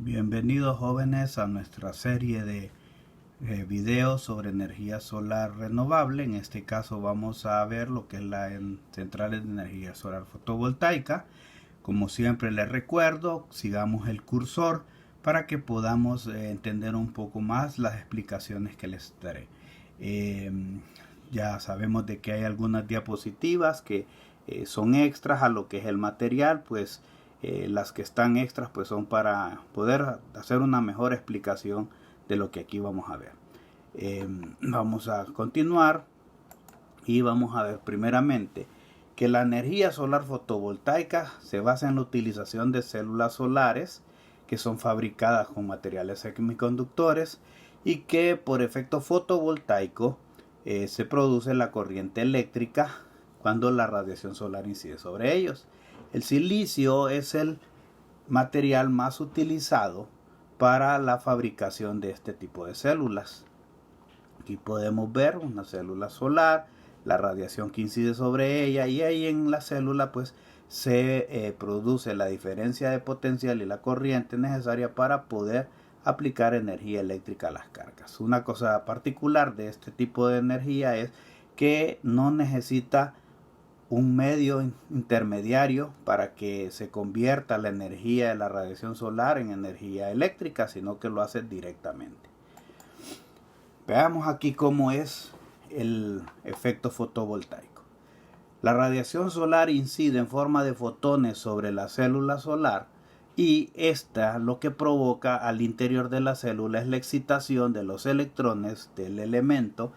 Bienvenidos jóvenes a nuestra serie de videos sobre energía solar renovable. En este caso vamos a ver lo que es la centrales de energía solar fotovoltaica. Como siempre les recuerdo, sigamos el cursor para que podamos entender un poco más las explicaciones que les daré. Ya sabemos de que hay algunas diapositivas que son extras a lo que es el material, pues las que están extras pues son para poder hacer una mejor explicación de lo que aquí vamos a ver. Vamos a continuar y vamos a ver primeramente que la energía solar fotovoltaica se basa en la utilización de células solares que son fabricadas con materiales semiconductores y que por efecto fotovoltaico se produce la corriente eléctrica cuando la radiación solar incide sobre ellos. El silicio es el material más utilizado para la fabricación de este tipo de células. Aquí podemos ver una célula solar, la radiación que incide sobre ella, y ahí en la célula pues se produce la diferencia de potencial y la corriente necesaria para poder aplicar energía eléctrica a las cargas. Una cosa particular de este tipo de energía es que no necesita un medio intermediario para que se convierta la energía de la radiación solar en energía eléctrica, sino que lo hace directamente. Veamos aquí cómo es el efecto fotovoltaico. La radiación solar incide en forma de fotones sobre la célula solar y esta lo que provoca al interior de la célula es la excitación de los electrones del elemento,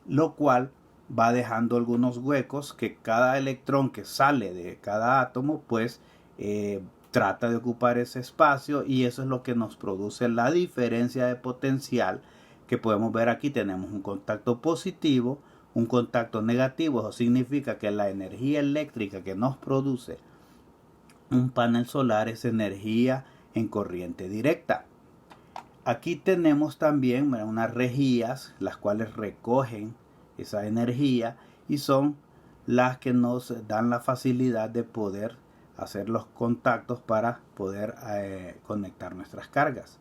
lo cual va dejando algunos huecos que cada electrón que sale de cada átomo pues trata de ocupar ese espacio, y eso es lo que nos produce la diferencia de potencial que podemos ver aquí. Tenemos un contacto positivo, un contacto negativo. Eso significa que la energía eléctrica que nos produce un panel solar es energía en corriente directa. Aquí tenemos también unas rejillas las cuales recogen esa energía y son las que nos dan la facilidad de poder hacer los contactos para poder conectar nuestras cargas.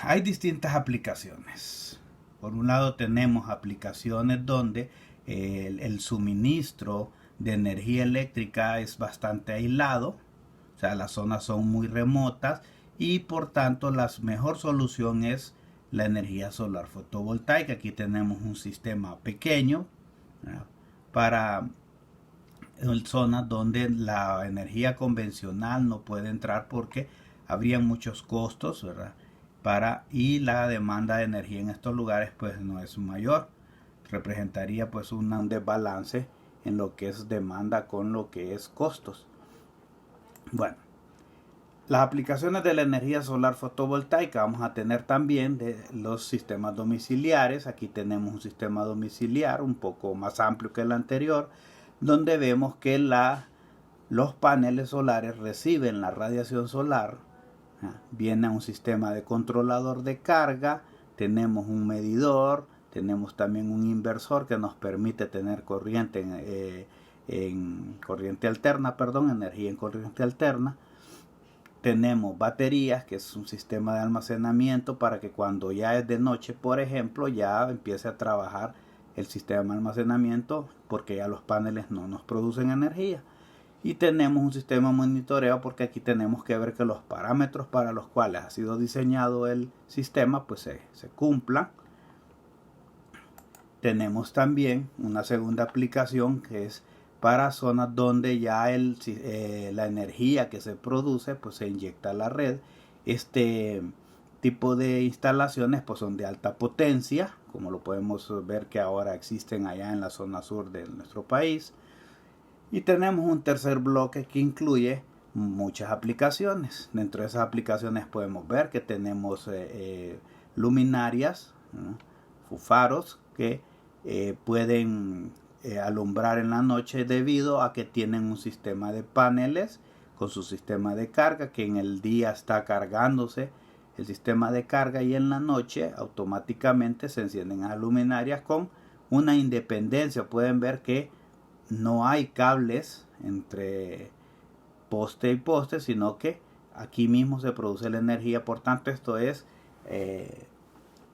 Hay distintas aplicaciones. Por un lado tenemos aplicaciones donde el suministro de energía eléctrica es bastante aislado, o sea, las zonas son muy remotas y por tanto la mejor solución es la energía solar fotovoltaica. Aquí tenemos un sistema pequeño, ¿verdad?, para zonas donde la energía convencional no puede entrar porque habría muchos costos, ¿verdad?, y la demanda de energía en estos lugares pues no es mayor. Representaría pues un desbalance en lo que es demanda con lo que es costos. Bueno, las aplicaciones de la energía solar fotovoltaica vamos a tener también de los sistemas domiciliares. Aquí tenemos un sistema domiciliar un poco más amplio que el anterior, donde vemos que los paneles solares reciben la radiación solar. Viene a un sistema de controlador de carga, tenemos un medidor, tenemos también un inversor que nos permite tener corriente en corriente alterna, energía en corriente alterna. Tenemos baterías, que es un sistema de almacenamiento para que cuando ya es de noche, por ejemplo, ya empiece a trabajar el sistema de almacenamiento porque ya los paneles no nos producen energía. Y tenemos un sistema de monitoreo porque aquí tenemos que ver que los parámetros para los cuales ha sido diseñado el sistema pues se cumplan. Tenemos también una segunda aplicación que es para zonas donde ya la energía que se produce pues se inyecta a la red. Este tipo de instalaciones pues son de alta potencia, como lo podemos ver que ahora existen allá en la zona sur de nuestro país. Y tenemos un tercer bloque que incluye muchas aplicaciones. Dentro de esas aplicaciones podemos ver que tenemos luminarias, faros que pueden alumbrar en la noche debido a que tienen un sistema de paneles con su sistema de carga, que en el día está cargándose el sistema de carga y en la noche automáticamente se encienden las luminarias con una independencia. Pueden ver que no hay cables entre poste y poste, sino que aquí mismo se produce la energía. Por tanto, esto es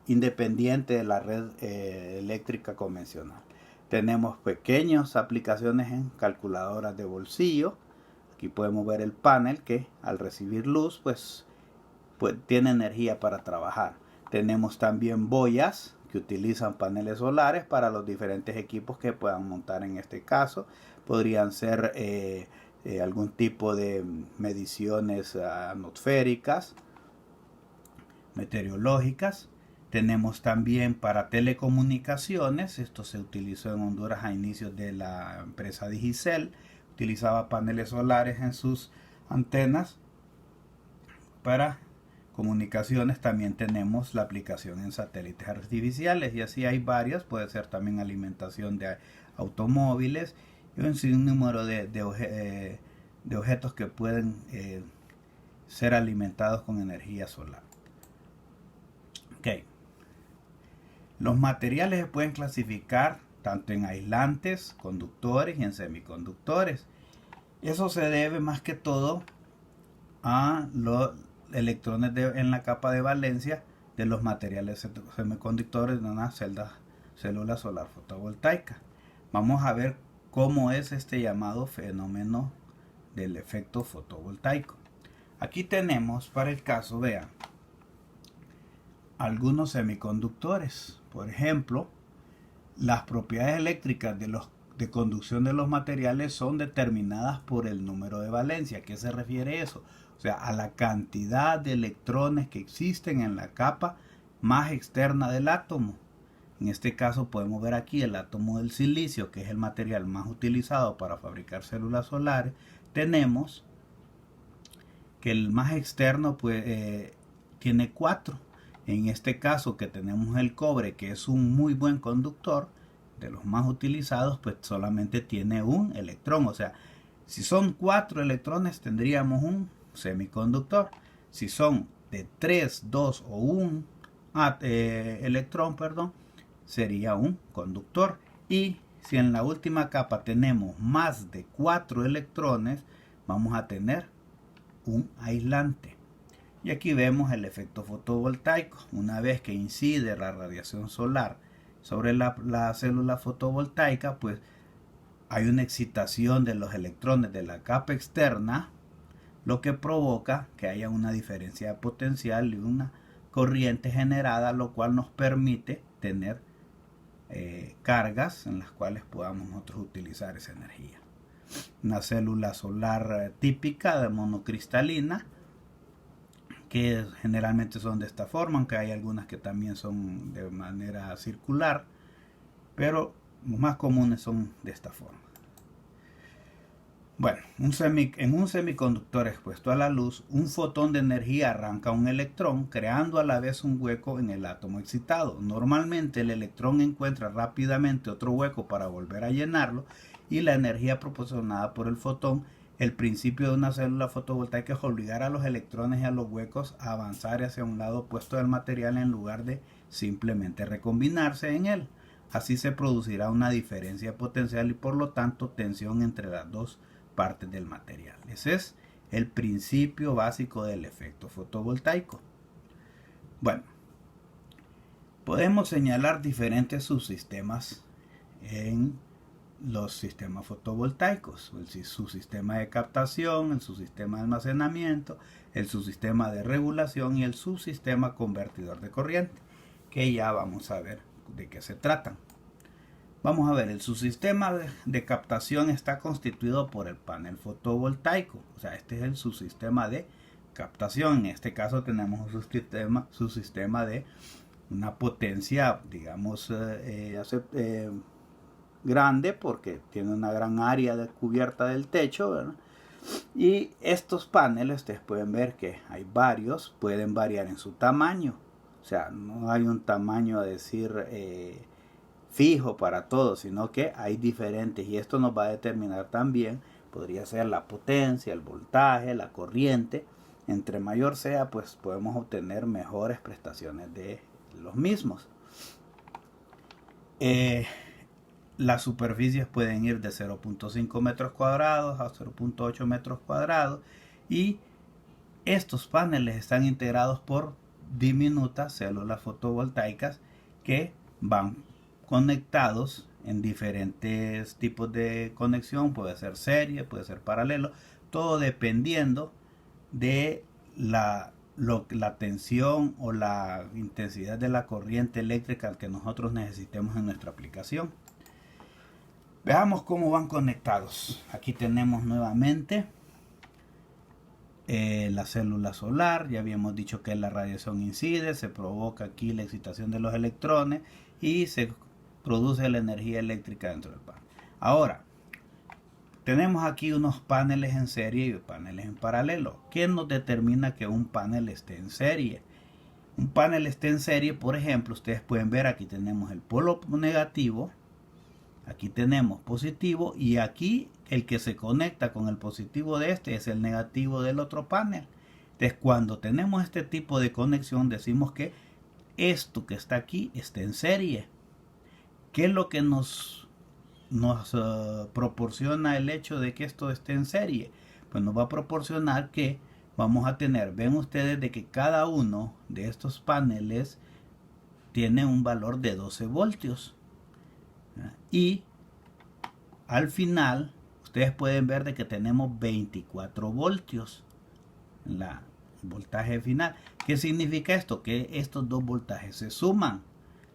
independiente de la red eléctrica convencional. Tenemos pequeñas aplicaciones en calculadoras de bolsillo. Aquí podemos ver el panel que al recibir luz pues tiene energía para trabajar. Tenemos también boyas que utilizan paneles solares para los diferentes equipos que puedan montar. En este caso podrían ser algún tipo de mediciones atmosféricas, meteorológicas. Tenemos también para telecomunicaciones, esto se utilizó en Honduras a inicios de la empresa Digicel, utilizaba paneles solares en sus antenas. Para comunicaciones también tenemos la aplicación en satélites artificiales, y así hay varias. Puede ser también alimentación de automóviles y un sinnúmero de objetos que pueden ser alimentados con energía solar. Okay. Los materiales se pueden clasificar tanto en aislantes, conductores y en semiconductores. Eso se debe más que todo a los electrones en la capa de valencia de los materiales semiconductores de una célula solar fotovoltaica. Vamos a ver cómo es este llamado fenómeno del efecto fotovoltaico. Aquí tenemos para el caso, vean, algunos semiconductores. Por ejemplo, las propiedades eléctricas de conducción de los materiales son determinadas por el número de valencia. ¿A qué se refiere eso? O sea, a la cantidad de electrones que existen en la capa más externa del átomo. En este caso podemos ver aquí el átomo del silicio, que es el material más utilizado para fabricar células solares. Tenemos que el más externo pues, tiene 4. En este caso que tenemos el cobre, que es un muy buen conductor, de los más utilizados, pues solamente tiene un electrón. O sea, si son 4 electrones tendríamos un semiconductor. Si son de 3, 2 o 1 electrón, sería un conductor. Y si en la última capa tenemos más de 4 electrones, vamos a tener un aislante. Y aquí vemos el efecto fotovoltaico. Una vez que incide la radiación solar sobre la célula fotovoltaica, pues hay una excitación de los electrones de la capa externa, lo que provoca que haya una diferencia de potencial y una corriente generada, lo cual nos permite tener cargas en las cuales podamos nosotros utilizar esa energía. Una célula solar típica de monocristalina, que generalmente son de esta forma, aunque hay algunas que también son de manera circular, pero los más comunes son de esta forma. Bueno, en un semiconductor expuesto a la luz, un fotón de energía arranca un electrón, creando a la vez un hueco en el átomo excitado. Normalmente el electrón encuentra rápidamente otro hueco para volver a llenarlo, y la energía proporcionada por el fotón. El principio de una célula fotovoltaica es obligar a los electrones y a los huecos a avanzar hacia un lado opuesto del material en lugar de simplemente recombinarse en él. Así se producirá una diferencia potencial y por lo tanto tensión entre las dos partes del material. Ese es el principio básico del efecto fotovoltaico. Bueno, podemos señalar diferentes subsistemas en los sistemas fotovoltaicos: el subsistema de captación, el subsistema de almacenamiento, el subsistema de regulación y el subsistema convertidor de corriente, que ya vamos a ver de qué se tratan. Vamos a ver, el subsistema de captación está constituido por el panel fotovoltaico. O sea, este es el subsistema de captación. En este caso tenemos un subsistema de una potencia, digamos, grande, porque tiene una gran área de cubierta del techo, ¿verdad? Y estos paneles, ustedes pueden ver que hay varios, pueden variar en su tamaño. O sea, no hay un tamaño a decir fijo para todos, sino que hay diferentes, y esto nos va a determinar también, podría ser la potencia, el voltaje, la corriente. Entre mayor sea, pues podemos obtener mejores prestaciones de los mismos. las superficies pueden ir de 0.5 metros cuadrados a 0.8 metros cuadrados y estos paneles están integrados por diminutas células fotovoltaicas que van conectados en diferentes tipos de conexión, puede ser serie, puede ser paralelo, todo dependiendo de la tensión o la intensidad de la corriente eléctrica que nosotros necesitemos en nuestra aplicación. Veamos cómo van conectados. Aquí tenemos nuevamente la célula solar. Ya habíamos dicho que la radiación incide, se provoca aquí la excitación de los electrones y se produce la energía eléctrica dentro del panel. Ahora, tenemos aquí unos paneles en serie y paneles en paralelo. ¿Qué nos determina que un panel esté en serie? Un panel esté en serie, por ejemplo, ustedes pueden ver aquí tenemos el polo negativo, aquí tenemos positivo y aquí el que se conecta con el positivo de este es el negativo del otro panel. Entonces, cuando tenemos este tipo de conexión, decimos que esto que está aquí está en serie. ¿Qué es lo que nos proporciona el hecho de que esto esté en serie? Pues nos va a proporcionar que vamos a tener, ven ustedes de que cada uno de estos paneles tiene un valor de 12 voltios y al final ustedes pueden ver de que tenemos 24 voltios en el voltaje final. ¿Qué significa esto? Que estos dos voltajes se suman.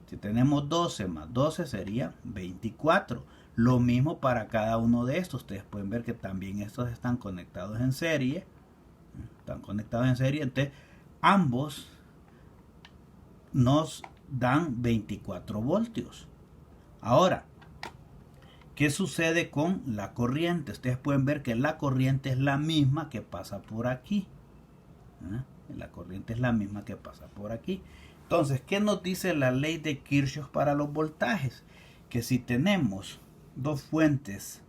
Si tenemos 12 más 12 sería 24. Lo mismo para cada uno de estos. Ustedes pueden ver que también estos están conectados en serie. Están conectados en serie. Entonces, ambos nos dan 24 voltios. Ahora, ¿qué sucede con la corriente? Ustedes pueden ver que la corriente es la misma que pasa por aquí. La corriente es la misma que pasa por aquí. Entonces, ¿qué nos dice la ley de Kirchhoff para los voltajes? Que si tenemos dos fuentes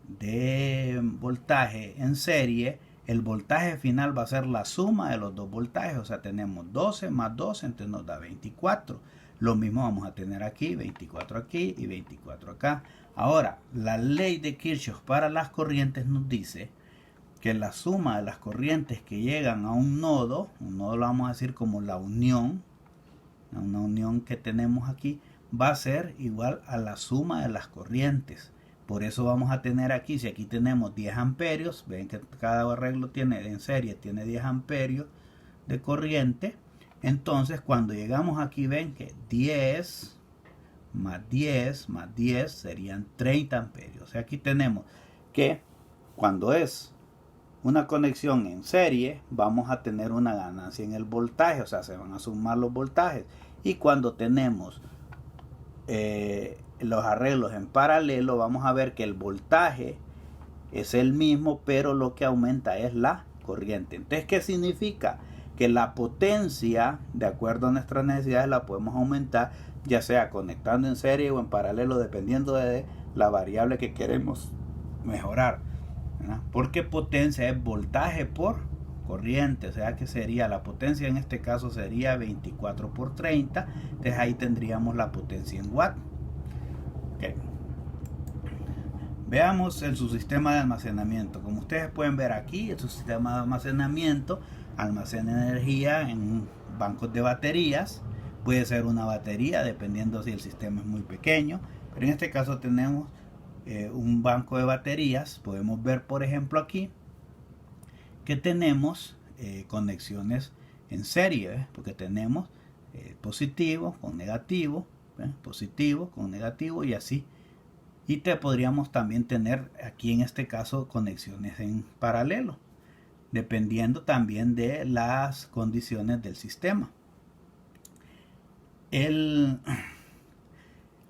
de voltaje en serie, el voltaje final va a ser la suma de los dos voltajes. O sea, tenemos 12 más 12, entonces nos da 24. Lo mismo vamos a tener aquí, 24 aquí y 24 acá. Ahora, la ley de Kirchhoff para las corrientes nos dice que la suma de las corrientes que llegan a un nodo lo vamos a decir como la unión, una unión que tenemos aquí, va a ser igual a la suma de las corrientes. Por eso vamos a tener aquí, si aquí tenemos 10 amperios, ven que cada arreglo tiene en serie, tiene 10 amperios de corriente. Entonces cuando llegamos aquí ven que 10 más 10 más 10 serían 30 amperios. O sea, aquí tenemos que cuando es una conexión en serie, vamos a tener una ganancia en el voltaje, o sea, se van a sumar los voltajes. Y cuando tenemos los arreglos en paralelo, vamos a ver que el voltaje es el mismo, pero lo que aumenta es la corriente. Entonces, ¿qué significa? Que la potencia, de acuerdo a nuestras necesidades, la podemos aumentar, ya sea conectando en serie o en paralelo, dependiendo de la variable que queremos mejorar. Porque potencia es voltaje por corriente, o sea que sería la potencia en este caso sería 24 por 30, entonces ahí tendríamos la potencia en watt. Okay. Veamos en su sistema de almacenamiento. Como ustedes pueden ver aquí, en su sistema de almacenamiento almacena energía en bancos de baterías. Puede ser una batería dependiendo si el sistema es muy pequeño, pero en este caso tenemos un banco de baterías. Podemos ver por ejemplo aquí que tenemos conexiones en serie, porque tenemos positivo con negativo, positivo con negativo y así. Y podríamos también tener aquí en este caso conexiones en paralelo, dependiendo también de las condiciones del sistema.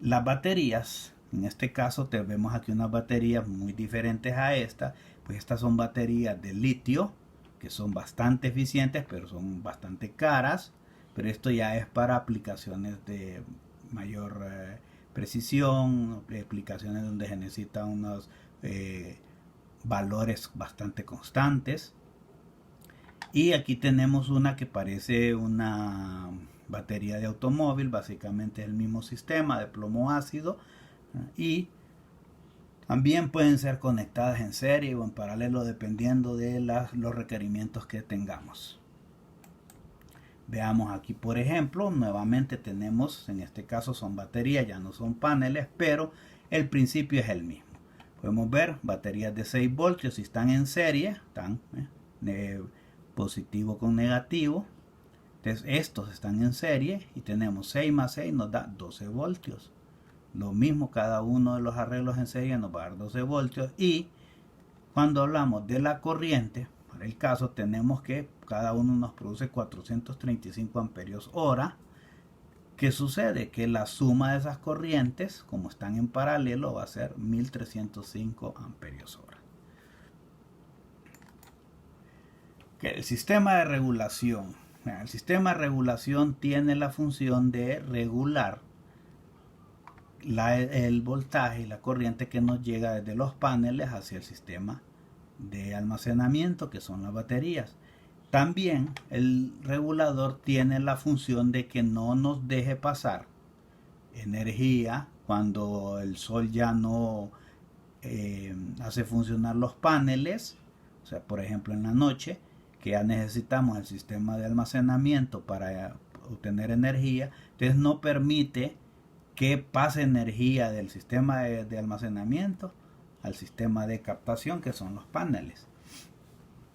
Las baterías, en este caso vemos aquí unas baterías muy diferentes a esta, pues estas son baterías de litio que son bastante eficientes pero son bastante caras, pero esto ya es para aplicaciones de mayor precisión, aplicaciones donde se necesitan unos valores bastante constantes. Y aquí tenemos una que parece una batería de automóvil, básicamente es el mismo sistema de plomo ácido, y también pueden ser conectadas en serie o en paralelo dependiendo de los requerimientos que tengamos. Veamos aquí, por ejemplo, nuevamente tenemos, en este caso son baterías, ya no son paneles, pero el principio es el mismo. Podemos ver baterías de 6 voltios, si están en serie, están positivo con negativo. Entonces estos están en serie y tenemos 6 más 6 nos da 12 voltios. Lo mismo, cada uno de los arreglos en serie nos va a dar 12 voltios. Y cuando hablamos de la corriente, para el caso tenemos que cada uno nos produce 435 amperios hora. ¿Qué sucede? Que la suma de esas corrientes, como están en paralelo, va a ser 1305 amperios hora. El sistema de regulación. El sistema de regulación tiene la función de regular el voltaje y la corriente que nos llega desde los paneles hacia el sistema de almacenamiento, que son las baterías. También el regulador tiene la función de que no nos deje pasar energía cuando el sol ya no hace funcionar los paneles, o sea, por ejemplo en la noche, que ya necesitamos el sistema de almacenamiento para obtener energía. Entonces no permite que pase energía del sistema de almacenamiento al sistema de captación, que son los paneles.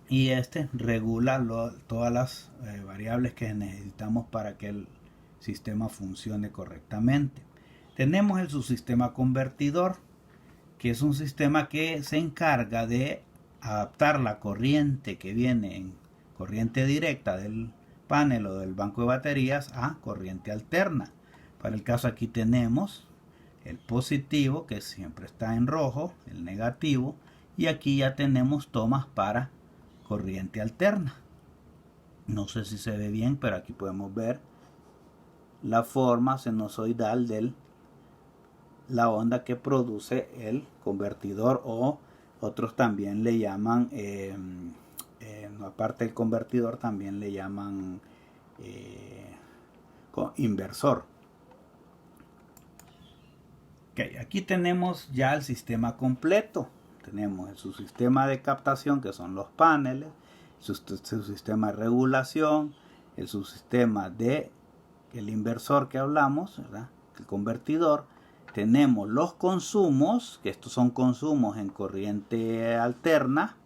Y este regula todas las variables que necesitamos para que el sistema funcione correctamente. Tenemos el subsistema convertidor, que es un sistema que se encarga de adaptar la corriente que viene en corriente directa del panel o del banco de baterías a corriente alterna. Para el caso aquí tenemos el positivo, que siempre está en rojo, el negativo, y aquí ya tenemos tomas para corriente alterna. No sé si se ve bien, pero aquí podemos ver la forma sinusoidal de la onda que produce el convertidor, o otros también le llaman, aparte del convertidor, también le llaman inversor. Okay, aquí tenemos ya el sistema completo. Tenemos el subsistema de captación, que son los paneles, su sistema de regulación, el subsistema de el inversor que hablamos, ¿verdad? El convertidor. Tenemos los consumos, que estos son consumos en corriente alterna,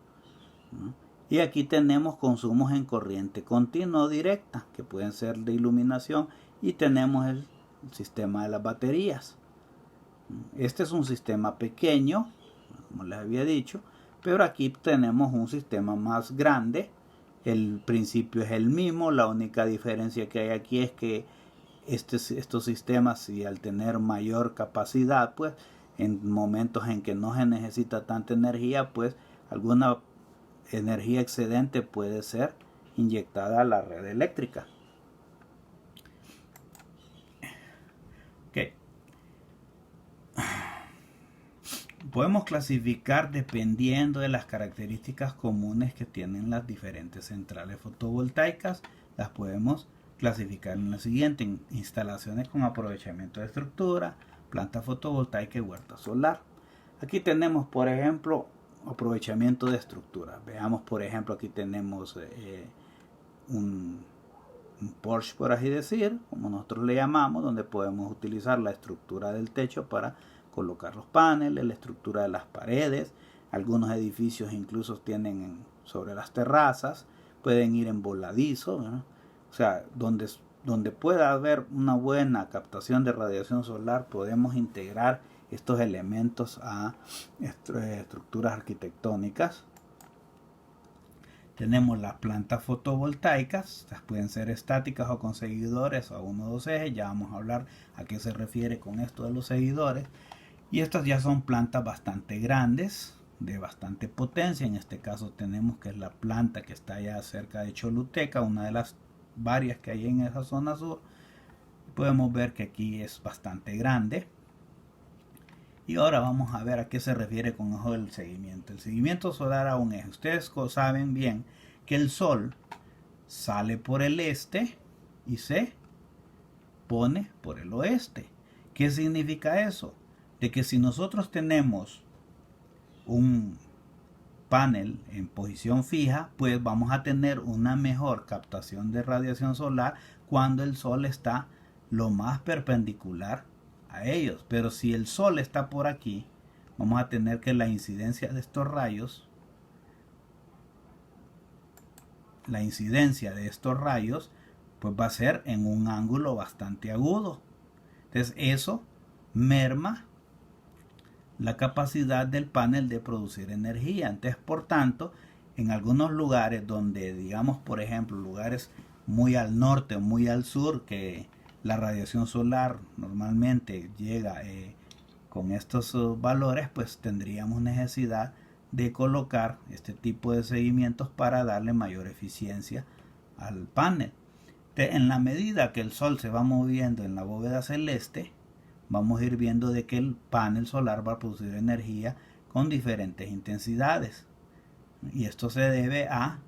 ¿no? Y aquí tenemos consumos en corriente continua o directa, que pueden ser de iluminación, y tenemos el sistema de las baterías. Este es un sistema pequeño, como les había dicho, pero aquí tenemos un sistema más grande. El principio es el mismo, la única diferencia que hay aquí es que estos sistemas, y al tener mayor capacidad, pues en momentos en que no se necesita tanta energía, pues alguna energía excedente puede ser inyectada a la red eléctrica. Okay. Podemos clasificar dependiendo de las características comunes que tienen las diferentes centrales fotovoltaicas. Las podemos clasificar en la siguiente: instalaciones con aprovechamiento de estructura, planta fotovoltaica y huerta solar. Aquí tenemos, por ejemplo, aprovechamiento de estructura. Veamos, por ejemplo, aquí tenemos un porche, por así decir, como nosotros le llamamos, donde podemos utilizar la estructura del techo para colocar los paneles, la estructura de las paredes. Algunos edificios incluso tienen sobre las terrazas, pueden ir en voladizo, ¿no? O sea, donde pueda haber una buena captación de radiación solar, podemos integrar estos elementos a estructuras arquitectónicas. Tenemos las plantas fotovoltaicas, estas pueden ser estáticas o con seguidores a 1 o 2 ejes. Ya vamos a hablar a qué se refiere con esto de los seguidores. Y estas ya son plantas bastante grandes, de bastante potencia. En este caso tenemos que es la planta que está allá cerca de Choluteca, una de las varias que hay en esa zona sur. Podemos ver que aquí es bastante grande. Y ahora vamos a ver a qué se refiere con eso del seguimiento. El seguimiento solar a un eje. Ustedes saben bien que el sol sale por el este y se pone por el oeste. ¿Qué significa eso? de que si nosotros tenemos un panel en posición fija, pues vamos a tener una mejor captación de radiación solar cuando el sol está lo más perpendicular a ellos. Pero si el sol está por aquí, vamos a tener que la incidencia de estos rayos, pues va a ser en un ángulo bastante agudo. Entonces eso merma la capacidad del panel de producir energía. Entonces, por tanto, en algunos lugares donde, digamos, por ejemplo, lugares muy al norte o muy al sur, que la radiación solar normalmente llega con estos valores, pues tendríamos necesidad de colocar este tipo de seguimientos para darle mayor eficiencia al panel. Entonces, en la medida que el sol se va moviendo en la bóveda celeste, vamos a ir viendo de que el panel solar va a producir energía con diferentes intensidades. Y esto se debe a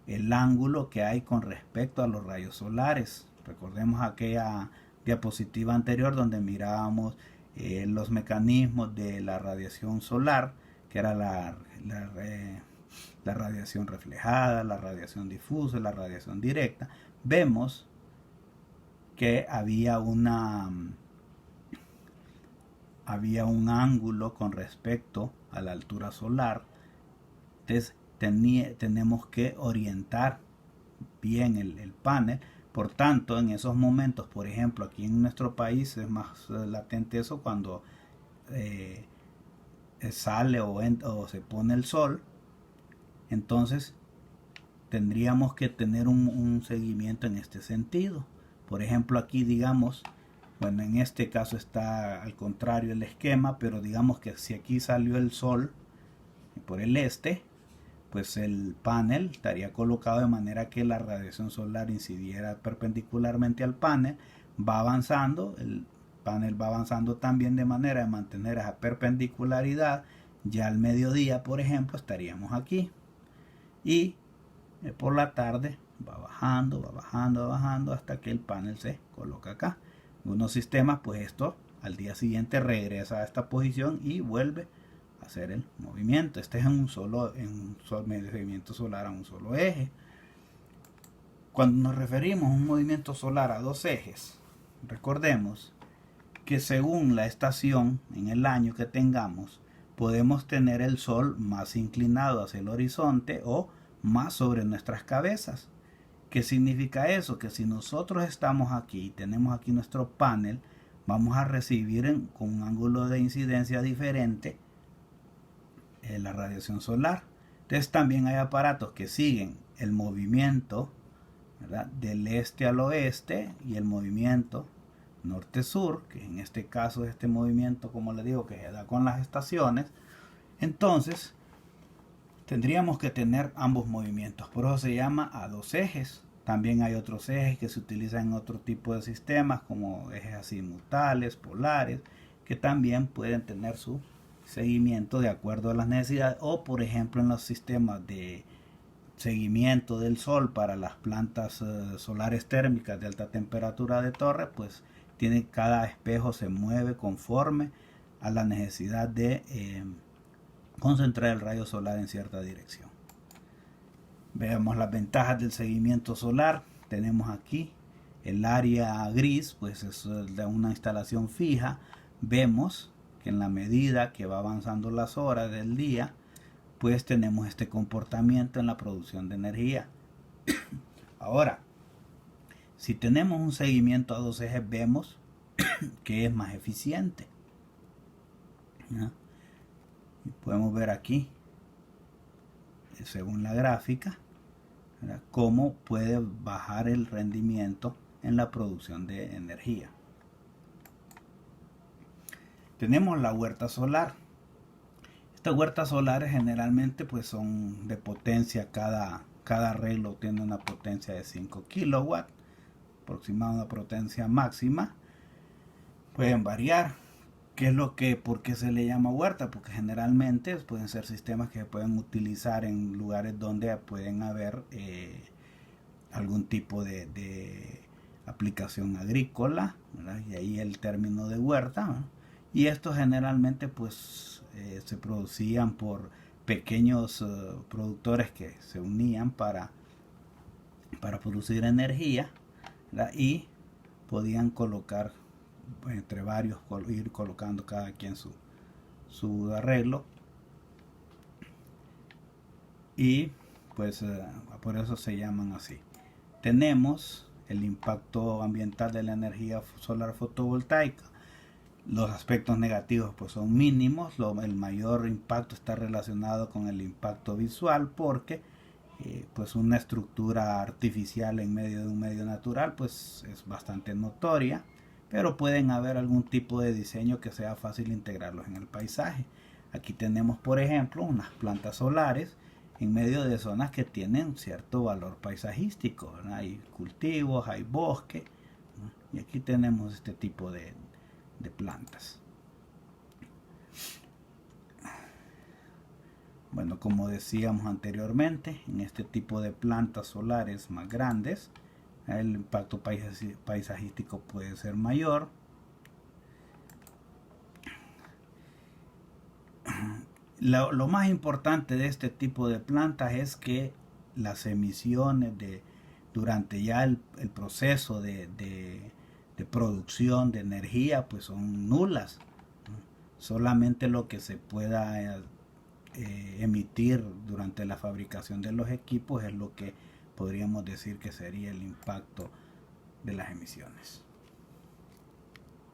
el ángulo que hay con respecto a los rayos solares. Recordemos aquella diapositiva anterior donde mirábamos los mecanismos de la radiación solar, que era la radiación reflejada, la radiación difusa, la radiación directa. Vemos que había un ángulo con respecto a la altura solar. Entonces tenemos que orientar bien el panel. Por tanto, en esos momentos, por ejemplo, aquí en nuestro país es más latente eso cuando sale o se pone el sol. Entonces tendríamos que tener un seguimiento en este sentido. Por ejemplo, aquí digamos, bueno, en este caso está al contrario el esquema, pero digamos que si aquí salió el sol por el este, pues el panel estaría colocado de manera que la radiación solar incidiera perpendicularmente al panel, va avanzando, el panel va avanzando también de manera de mantener esa perpendicularidad. Ya al mediodía, por ejemplo, estaríamos aquí, y por la tarde va bajando hasta que el panel se coloca acá. En unos sistemas, pues esto al día siguiente regresa a esta posición y vuelve a hacer el movimiento. Este es en un movimiento solar a un solo eje. Cuando nos referimos a un movimiento solar a dos ejes, recordemos que según la estación en el año que tengamos, podemos tener el sol más inclinado hacia el horizonte o más sobre nuestras cabezas. ¿Qué significa eso? Que si nosotros estamos aquí, tenemos aquí nuestro panel, vamos a recibir con un ángulo de incidencia diferente la radiación solar. Entonces también hay aparatos que siguen el movimiento, ¿verdad?, del este al oeste y el movimiento norte-sur, que en este caso es este movimiento, como les digo, que se da con las estaciones. Entonces tendríamos que tener ambos movimientos, por eso se llama a dos ejes. También hay otros ejes que se utilizan en otro tipo de sistemas, como ejes azimutales, polares, que también pueden tener su seguimiento de acuerdo a las necesidades, o por ejemplo en los sistemas de seguimiento del sol para las plantas solares térmicas de alta temperatura de torre, pues cada espejo se mueve conforme a la necesidad de concentrar el rayo solar en cierta dirección. Veamos las ventajas del seguimiento solar. Tenemos aquí el área gris, pues es de una instalación fija. Vemos que en la medida que va avanzando las horas del día, pues tenemos este comportamiento en la producción de energía. Ahora, si tenemos un seguimiento a dos ejes, vemos que es más eficiente. Y podemos ver aquí, según la gráfica, ¿verdad?, cómo puede bajar el rendimiento en la producción de energía. Tenemos la huerta solar. Estas huertas solares generalmente pues son de potencia, cada arreglo tiene una potencia de 5 kilowatts, aproximada una potencia máxima. Pueden variar. ¿Por qué se le llama huerta? Porque generalmente pueden ser sistemas que se pueden utilizar en lugares donde pueden haber algún tipo de aplicación agrícola, ¿verdad? Y ahí el término de huerta, ¿no? y estos generalmente pues se producían por pequeños productores que se unían para producir energía, ¿verdad? Y podían colocar entre varios, ir colocando cada quien su arreglo, y pues por eso se llaman así. Tenemos el impacto ambiental de la energía solar fotovoltaica. Los aspectos negativos pues son mínimos. El mayor impacto está relacionado con el impacto visual, porque pues una estructura artificial en medio de un medio natural pues es bastante notoria, pero pueden haber algún tipo de diseño que sea fácil integrarlos en el paisaje. Aquí tenemos por ejemplo unas plantas solares en medio de zonas que tienen cierto valor paisajístico, ¿verdad? Hay cultivos, hay bosque, ¿no? Y aquí tenemos este tipo de plantas. Bueno, como decíamos anteriormente, en este tipo de plantas solares más grandes, el impacto paisajístico puede ser mayor. Lo más importante de este tipo de plantas es que las emisiones durante ya el proceso de producción de energía pues son nulas. Solamente lo que se pueda emitir durante la fabricación de los equipos es lo que podríamos decir que sería el impacto de las emisiones.